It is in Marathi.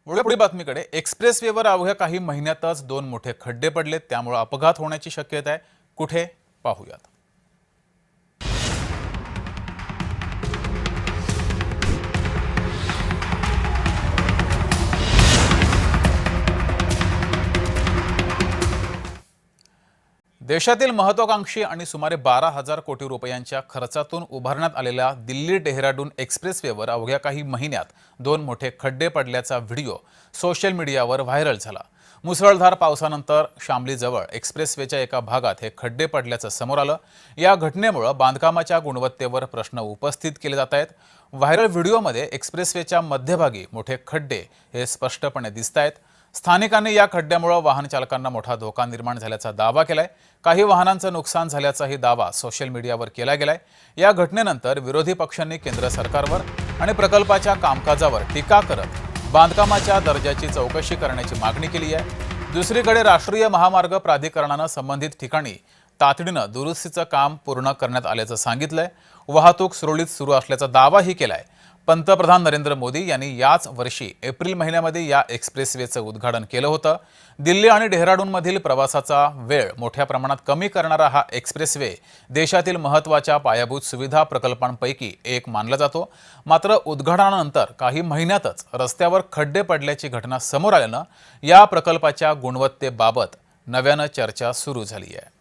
पुढे बातमीकडे एक्सप्रेसवेवर अवघ्या काही महिन्यातच दोन मोठे खड्डे पडलेत, त्यामुळे अपघात होण्याची शक्यता आहे। कुठे पाहूयात। देशातील महत्त्वाकांक्षी आणि सुमारे 12,000 कोटी रुपयांच्या खर्चातून उभारण्यात आलेल्या दिल्ली डेहराडून एक्सप्रेसवेवर अवघ्या काही महिन्यात दोन मोठे खड्डे पडल्याचा व्हिडिओ सोशल मीडियावर व्हायरल झाला। मुसळधार पावसानंतर शामलीजवळ एक्सप्रेसवेच्या एका भागात हे खड्डे पडल्याचं समोर आलं। या घटनेमुळे बांधकामाच्या गुणवत्तेवर प्रश्न उपस्थित केले जात आहेत। व्हायरल व्हिडिओमध्ये एक्सप्रेसवेच्या मध्यभागी मोठे खड्डे हे स्पष्टपणे दिसतायत। स्थानिकांनी या खड्ड्यामुळे वाहन चालकांना मोठा धोका निर्माण झाल्याचा दावा केलाय। काही वाहनांचं नुकसान झाल्याचाही दावा सोशल मीडियावर केला गेलाय। या घटनेनंतर विरोधी पक्षांनी केंद्र सरकारवर आणि प्रकल्पाच्या कामकाजावर टीका करत बांधकामाच्या दर्जाची चौकशी करण्याची मागणी केली आहे। दुसरीकडे राष्ट्रीय महामार्ग प्राधिकरणाने संबंधित ठिकाणी तातडीने दुरुस्तीचं काम पूर्ण करण्यात आल्याचं सांगितलंय। वाहतूक सुरळीत सुरू असल्याचा दावाही केलाय। पंतप्रधान नरेंद्र मोदी यांनी याच वर्षी एप्रिल महिन्यामध्ये या एक्सप्रेसवेचं उद्घाटन केलं होतं। दिल्ली आणि डेहराडूनमधील प्रवासाचा वेळ मोठ्या प्रमाणात कमी करणारा हा एक्सप्रेसवे देशातील महत्त्वाच्या पायाभूत सुविधा प्रकल्पांपैकी एक मानला जातो। मात्र उद्घाटनानंतर काही महिन्यातच रस्त्यावर खड्डे पडल्याची घटना समोर आल्यानं या प्रकल्पाच्या गुणवत्तेबाबत नव्यानं चर्चा सुरू झाली आहे।